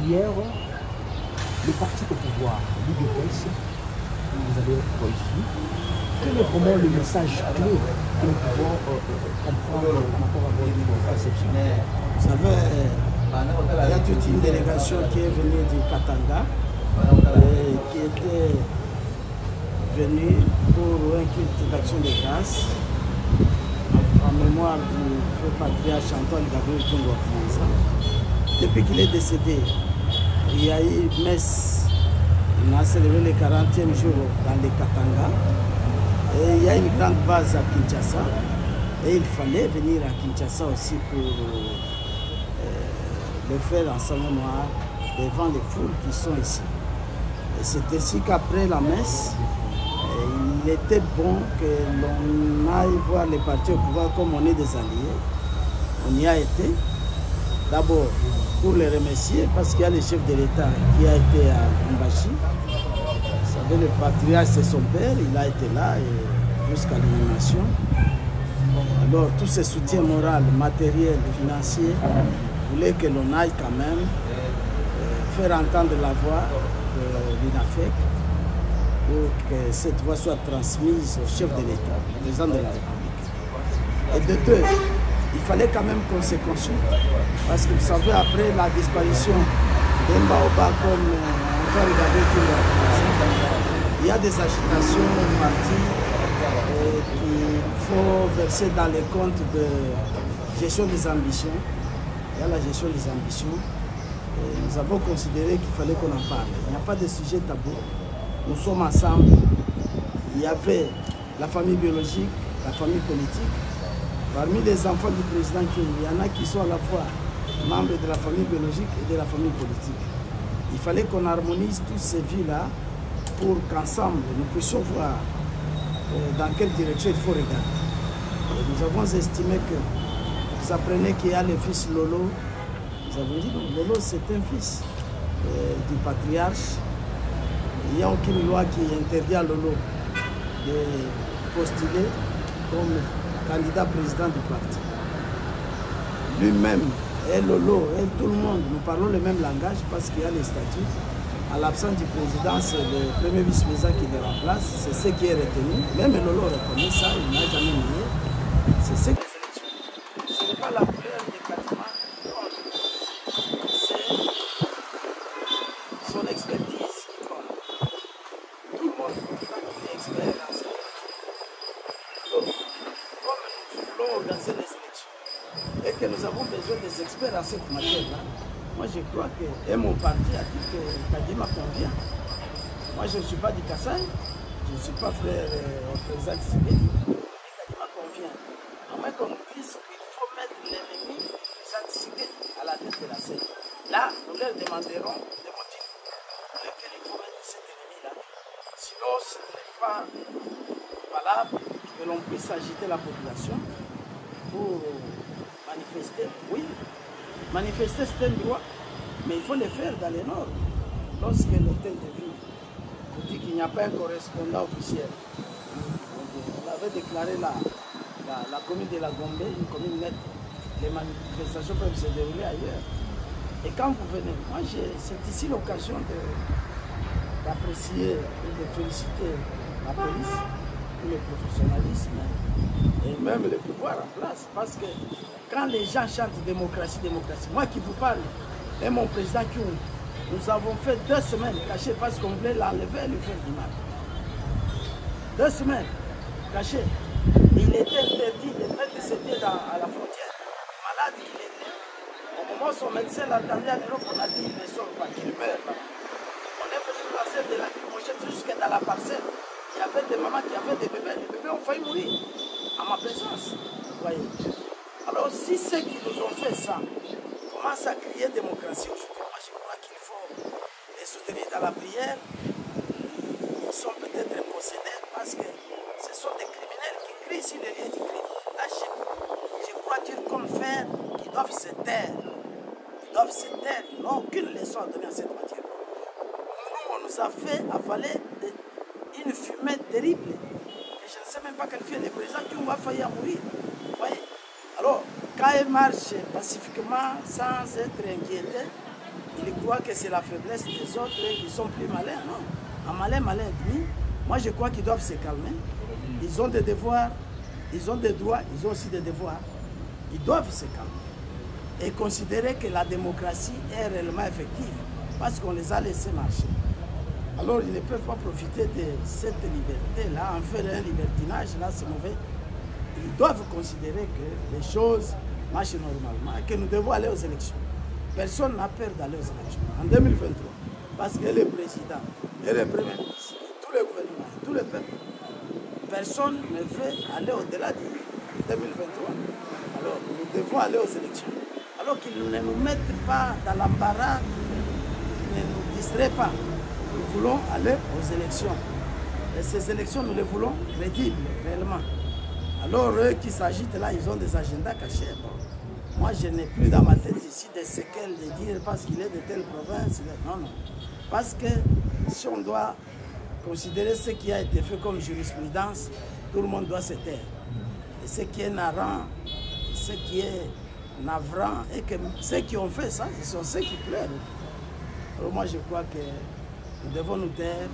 hier, le parti au pouvoir, l'UDPS, vous avez reçu. Quel est vraiment le message clé que nous pouvons comprendre par rapport à votre perception? Vous savez, il y a toute une délégation qui est venue du Katanga, qui était venue pour un culte d'action de grâce en mémoire du feu patriarche Antoine Gabriel Tshombo Franza. Depuis qu'il est décédé, il y a eu une messe, on a célébré le 40e jour dans les Katanga. Et il y a une grande base à Kinshasa. Et il fallait venir à Kinshasa aussi pour le faire en salon noir devant les foules qui sont ici. Et c'est ainsi qu'après la messe, il était bon que l'on aille voir les partis au pouvoir comme on est des alliés. On y a été. D'abord, pour les remercier, parce qu'il y a le chef de l'État qui a été à Mbashi. Vous savez, le patriarche, c'est son père, il a été là jusqu'à l'inhumation. Alors, tous ces soutiens moraux, matériels, financiers, voulaient que l'on aille quand même faire entendre la voix de l'UNAFEC pour que cette voix soit transmise au chef de l'État, au président de la République. Et de deux, il fallait quand même qu'on se consulte. Parce que vous savez, après la disparition d'un Baoba comme Antoine Gabriel Tshombo, il y a des agitations parties qu'il faut verser dans les comptes de gestion des ambitions. Il y a la gestion des ambitions. Et nous avons considéré qu'il fallait qu'on en parle. Il n'y a pas de sujet tabou. Nous sommes ensemble. Il y avait la famille biologique, la famille politique. Parmi les enfants du président Kim, il y en a qui sont à la fois membres de la famille biologique et de la famille politique. Il fallait qu'on harmonise toutes ces vies-là pour qu'ensemble, nous puissions voir dans quelle direction il faut regarder. Et nous avons estimé que vous apprenez qu'il y a le fils Lolo. Nous avons dit que Lolo, c'est un fils du patriarche. Il n'y a aucune loi qui interdit à Lolo de postuler comme candidat président du parti. Lui-même, et Lolo, et tout le monde, nous parlons le même langage parce qu'il y a les statuts. À l'absence du président, c'est le premier vice-président qui le remplace. C'est ce qui est retenu. Même Lolo reconnaît ça, il n'a jamais nié. C'est ce qui est retenu. Ce n'est pas la couleur des Katama, c'est son expertise. Tout le monde est expert dans ce domaine. Comme nous voulons organiser les élections et que nous avons besoin des experts dans cette matière-là, moi je crois que, et mon parti a dit que Kadima convient. Moi je ne suis pas du Kassai, je ne suis pas frère au président Tshisekedi, mais Kadima convient. À moins qu'on nous dise qu'il faut mettre l'ennemi du président Tshisekedi à la tête de la scène. Là, nous leur demanderons des motifs pour lesquels il faut mettre cet ennemi-là. Sinon, ce n'est pas valable que l'on puisse agiter la population pour manifester. Oui, manifester c'est un droit, mais il faut le faire dans les normes. Lorsque l'hôtel de ville vous dit qu'il n'y a pas un correspondant officiel, on avait déclaré la commune de la Gombe, une commune nette, les manifestations peuvent se dérouler ailleurs. Et quand vous venez, moi c'est ici l'occasion d'apprécier et de féliciter la police, le professionnalisme et même le pouvoir en place. Parce que quand les gens chantent démocratie, démocratie, moi qui vous parle, et mon président Kyung, nous avons fait 2 semaines cachées parce qu'on voulait l'enlever et lui faire du mal. 2 semaines cachées. Il était interdit de mettre ses pieds à la frontière. Malade qu'il était. Au moment où son médecin l'attendait à l'Europe, on a dit il ne sort pas, qu'il meurt là. On est venu passer de la lacrymogène jusqu'à dans la parcelle. Il y avait des mamans qui avaient des bébés. Les bébés ont failli mourir à ma présence. Vous voyez. Alors si ceux qui nous ont fait ça commencent à crier démocratie aujourd'hui, moi je crois qu'il faut les soutenir dans la prière. Ils sont peut-être possédés parce que ce sont des criminels qui crient sur les lieux du crime. Là, je crois dire comme faire qu'ils doivent se taire. Ils doivent se taire. Ils n'ont aucune leçon à donner à cette matière. Nous, on nous a fait avaler une fumée terrible. Et je ne sais même pas qualifier les présidents qui ont failli mourir. Vous voyez? Alors, quand ils marchent pacifiquement, sans être inquiétés, ils croit que c'est la faiblesse des autres qui sont plus malins. Non. En malin, malin et demi, moi je crois qu'ils doivent se calmer. Ils ont des devoirs, ils ont des droits, ils ont aussi des devoirs. Ils doivent se calmer et considérer que la démocratie est réellement effective parce qu'on les a laissés marcher. Alors ils ne peuvent pas profiter de cette liberté-là, en faire un libertinage, là c'est mauvais. Ils doivent considérer que les choses marchent normalement et que nous devons aller aux élections. Personne n'a peur d'aller aux élections en 2023 parce que le président et le premier ministre, tous les gouvernements, tous les peuples, personne ne veut aller au-delà de 2023. Alors nous devons aller aux élections. Alors qu'ils ne nous mettent pas dans l'embarras, qu'ils ne nous distraient pas. Nous voulons aller aux élections. Et ces élections, nous les voulons crédibles, réellement. Alors, eux qui s'agitent là, ils ont des agendas cachés. Bon. Moi, je n'ai plus dans ma tête ici des séquelles de dire parce qu'il est de telle province. Non, non. Parce que si on doit considérer ce qui a été fait comme jurisprudence, tout le monde doit se taire. Et ce qui est narrant, ce qui est navrant, et que ceux qui ont fait ça, ce sont ceux qui pleurent. Alors moi, je crois que nous devons nous taire,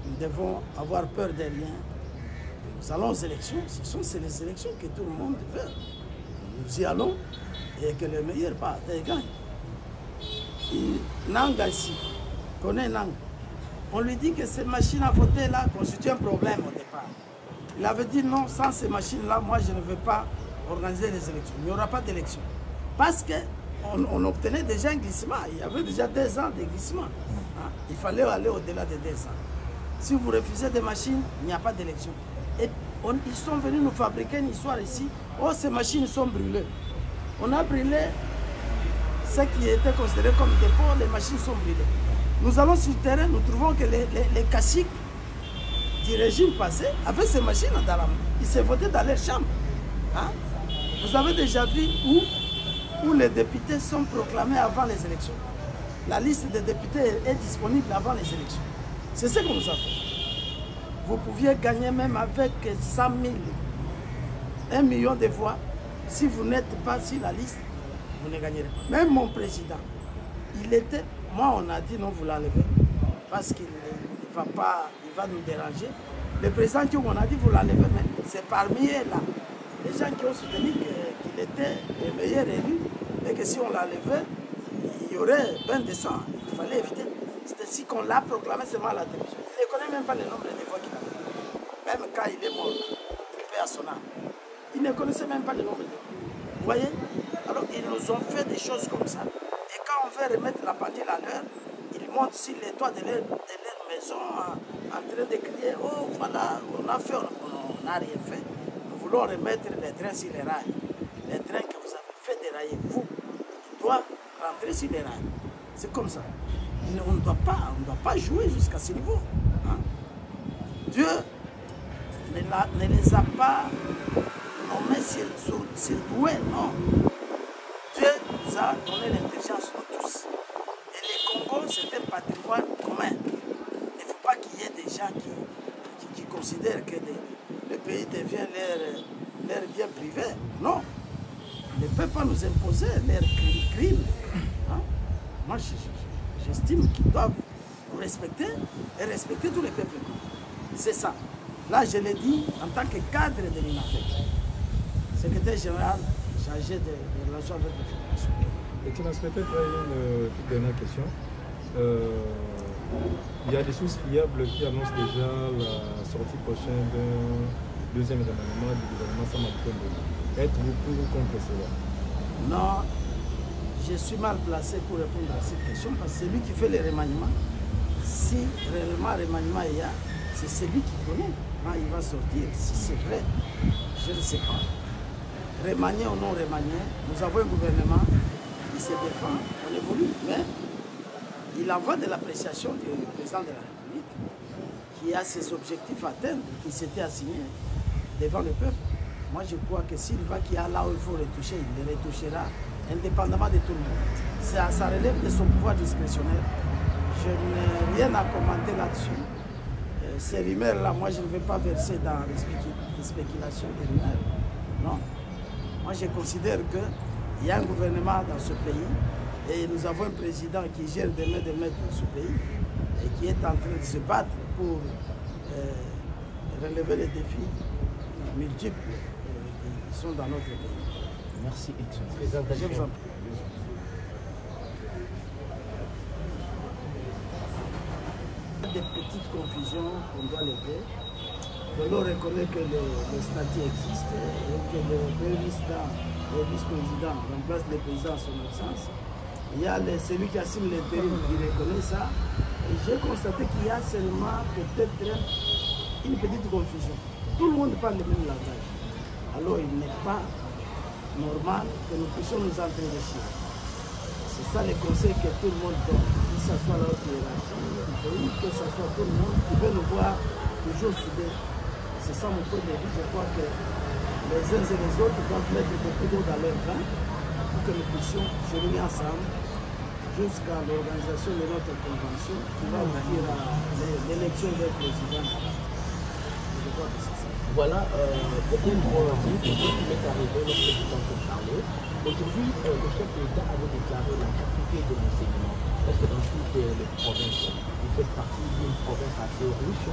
nous devons avoir peur de rien. Nous allons aux élections, ce sont les élections que tout le monde veut. Nous y allons et que le meilleur part gagne. Nanga ici, connaît Nanga. On lui dit que ces machines à voter là constituent un problème au départ. Il avait dit non, sans ces machines-là, moi je ne veux pas organiser les élections. Il n'y aura pas d'élections. Parce qu'on obtenait déjà un glissement. Il y avait déjà 2 ans de glissement. Hein? Il fallait aller au-delà de 2 ans. Si vous refusez des machines, il n'y a pas d'élection. Et ils sont venus nous fabriquer une histoire ici. Oh, ces machines sont brûlées. On a brûlé ce qui était considéré comme dépôt, les machines sont brûlées. Nous allons sur le terrain, nous trouvons que les caciques du régime passé avaient ces machines dans la main. Ils se votaient dans leur chambre. Hein? Vous avez déjà vu où les députés sont proclamés avant les élections. La liste des députés est disponible avant les élections. C'est ce qu'on nous a fait. Vous pouviez gagner même avec 100 000, 1 million de voix. Si vous n'êtes pas sur la liste, vous ne gagnerez pas. Même mon président, moi on a dit non, vous l'enlevez. Parce qu'il ne va pas, il va nous déranger. Le président qui on a dit vous l'enlevez, mais c'est parmi eux là. Les gens qui ont soutenu qu'il était le meilleur élu et que si on l'enlevait, il y aurait 20 décembre. Il fallait éviter. C'est ainsi qu'on l'a proclamé seulement à la télévision. Il ne connaît même pas le nombre de voix qu'il avait. Même quand il est mort, paix à son âme. Il ne connaissait même pas le nombre de voix. Vous voyez? Alors ils nous ont fait des choses comme ça. Et quand on veut remettre la pendule à l'heure, ils montent sur les toits de leur maison en train de crier, oh voilà, on a fait, on n'a rien fait. Nous voulons remettre les trains sur les rails. Les trains que vous avez fait dérailler, vous, ils doivent rentrer sur les rails. C'est comme ça. On ne doit pas jouer jusqu'à ce niveau. Hein? Dieu ne les a pas nommés surdoués, non. Dieu nous a donné l'intelligence de tous. Et le Congo, c'est un patrimoine commun. Il ne faut pas qu'il y ait des gens qui considèrent que le pays devient leur bien privé. Non. Ils ne peuvent pas nous imposer leurs crimes. Hein? Moi, j'estime qu'ils doivent nous respecter et respecter tous les peuples. C'est ça. Là, je l'ai dit en tant que cadre de l'INAFEC, secrétaire général chargé des relations avec la fédération. Excellence, peut-être une toute dernière question. Il y a des sources fiables qui annoncent déjà la sortie prochaine d'un 2e remaniement du gouvernement Sama-Lukonde. Êtes-vous pour ou contre cela? Non, je suis mal placé pour répondre à cette question parce que c'est lui qui fait les remaniements. Si réellement remaniement il y a, c'est celui qui connaît quand il va sortir. Si c'est vrai, je ne sais pas. Remanié ou non remanié, nous avons un gouvernement qui se défend, on évolue, mais il envoie de l'appréciation du président de la République qui a ses objectifs à atteindre, qui s'était assigné devant le peuple. Moi, je crois que s'il va qu'il y a là où il faut retoucher, il les retouchera indépendamment de tout le monde. Ça relève de son pouvoir discrétionnaire. Je n'ai rien à commenter là-dessus. Ces rumeurs-là, moi, je ne vais pas verser dans les spéculations des rumeurs. Non. Moi, je considère qu'il y a un gouvernement dans ce pays Et nous avons un président qui gère des mains de maître ce pays et qui est en train de se battre pour relever les défis multiples qui sont dans notre pays. Merci, Excellence. Je vous en prie. Des petites confusions qu'on doit lever. L'on reconnaît que le statut existe et que le vice-président remplace le président en son absence. Il y a celui qui assume l'intérim qui reconnaît ça. Et j'ai constaté qu'il y a seulement peut-être une petite confusion. Tout le monde parle le même langage. Alors il n'est pas normal que nous puissions nous entraîner. C'est ça le conseil que tout le monde donne. Que ce soit la haute hiérarchie, que ce soit tout le monde qui veut nous voir toujours soudés. C'est ça mon point de vue. Je crois que les uns et les autres doivent mettre beaucoup d'eau dans leur vin pour que nous puissions cheminer ensemble jusqu'à l'organisation de notre convention qui va aboutir à l'élection d'un président. Je crois que c'est ça. Voilà, peut-être qui m'est arrivé lorsque vous en parler. Aujourd'hui, le chef de l'État avait déclaré la gratuité de l'enseignement. Parce que dans toutes les provinces, vous faites partie d'une province assez riche.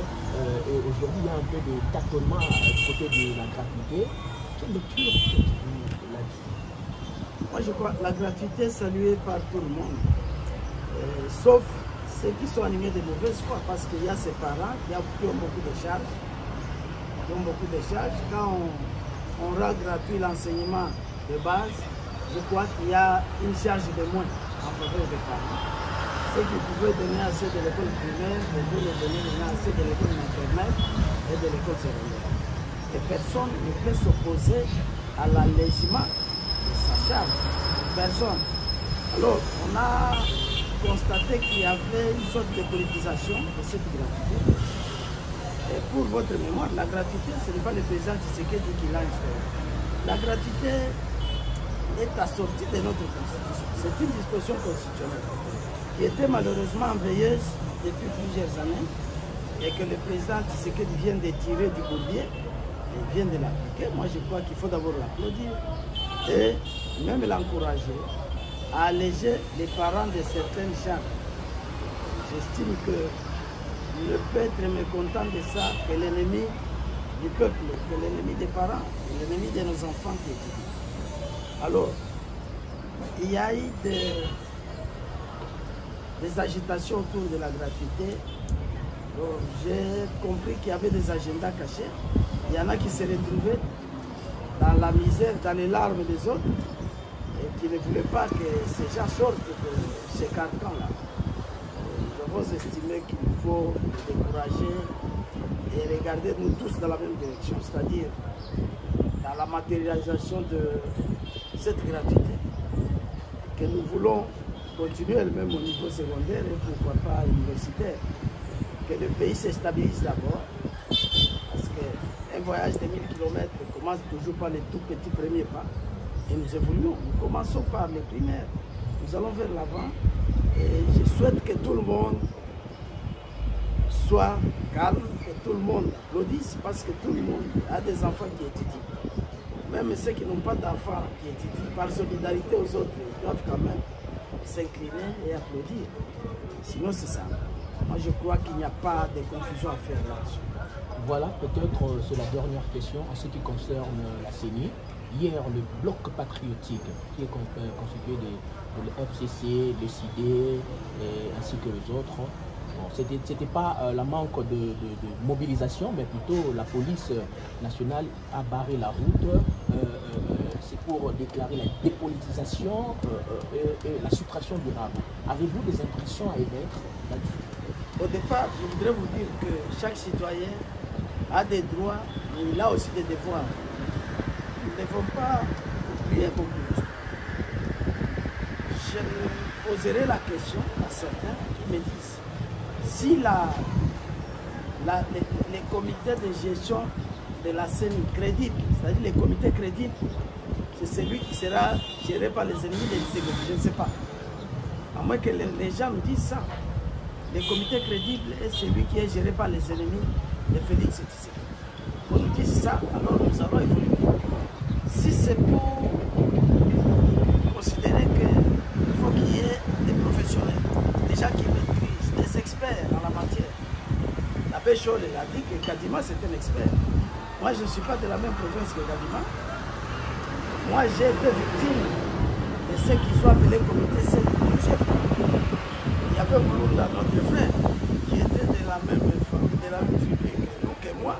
Et aujourd'hui, il y a un peu de tâtonnement du côté de la gratuité. Quelle lecture faites-vous là-dessus? Moi, je crois que la gratuité est saluée par tout le monde. Sauf ceux qui sont animés de mauvaise foi. Parce qu'il y a ces parents qui ont beaucoup de charges. Quand on rend gratuit l'enseignement de base, je crois qu'il y a une charge de moins en faveur des parents. Ceux qui pouvaient donner assez de l'école primaire, ils pouvaient donner assez de l'école maternelle et de l'école secondaire. Et personne ne peut s'opposer à l'allègement de sa charge. Personne. Alors, on a constaté qu'il y avait une sorte de politisation de cette gratuité. Et pour votre mémoire, la gratuité, ce n'est pas le président Tshisekedi qui l'a instauré. La gratuité est assortie de notre constitution. C'est une disposition constitutionnelle qui était malheureusement veilleuse depuis plusieurs années et que le président Tshisekedi vient de tirer du bourbier et vient de l'appliquer. Moi, je crois qu'il faut d'abord l'applaudir et même l'encourager à alléger les parents de certaines charges. J'estime que ne peut être mécontent de ça que l'ennemi du peuple, que l'ennemi des parents, que l'ennemi de nos enfants qui étudient. Alors, il y a eu des agitations autour de la gratuité. J'ai compris qu'il y avait des agendas cachés. Il y en a qui se retrouvaient dans la misère, dans les larmes des autres, et qui ne voulaient pas que ces gens sortent de ces carcans-là. Vous estimez qu'il faut décourager et regarder nous tous dans la même direction, c'est-à-dire dans la matérialisation de cette gratuité, que nous voulons continuer elle-même au niveau secondaire et pourquoi pas universitaire, que le pays se stabilise d'abord, parce qu'un voyage de 1000 km commence toujours par les tout petits premiers pas, et nous évoluons, nous commençons par les primaires, nous allons vers l'avant. Et je souhaite que tout le monde soit calme, que tout le monde applaudisse, parce que tout le monde a des enfants qui étudient. Même ceux qui n'ont pas d'enfants qui étudient, par solidarité aux autres, ils doivent quand même s'incliner et applaudir. Sinon, c'est ça. Moi, je crois qu'il n'y a pas de confusion à faire là-dessus. Voilà, peut-être c'est la dernière question en ce qui concerne la CENI. Hier, le bloc patriotique, qui est constitué de FCC, le CID, ainsi que les autres, bon, c'était pas la manque de mobilisation, mais plutôt la police nationale a barré la route. C'est pour déclarer la dépolitisation et la suppression du rab. Avez-vous des impressions à émettre là-dessus? Au départ, je voudrais vous dire que chaque citoyen a des droits, mais il a aussi des devoirs. Nous ne devons pas oublier beaucoup. Je poserai la question à certains qui me disent si les comités de gestion de la scène crédible, c'est-à-dire les comités crédibles, c'est celui qui sera géré par les ennemis de l'Iségo. Je ne sais pas. À moins que les gens nous disent ça. Le comité crédible est celui qui est géré par les ennemis de Félix Tshisekedi. Quand nous disent ça, alors nous allons évoluer. Si c'est pour considérer qu'il faut qu'il y ait gens qui maîtrisent, des experts en la matière. L'abbé Scholl a dit que Kadima c'est un expert. Moi je ne suis pas de la même province que Kadima. Moi j'ai été victime de ce qu'ils ont appelé comité C plusieurs fois. Il y avait Moulounda, notre frère, qui était de la même famille, de la même tribu que moi.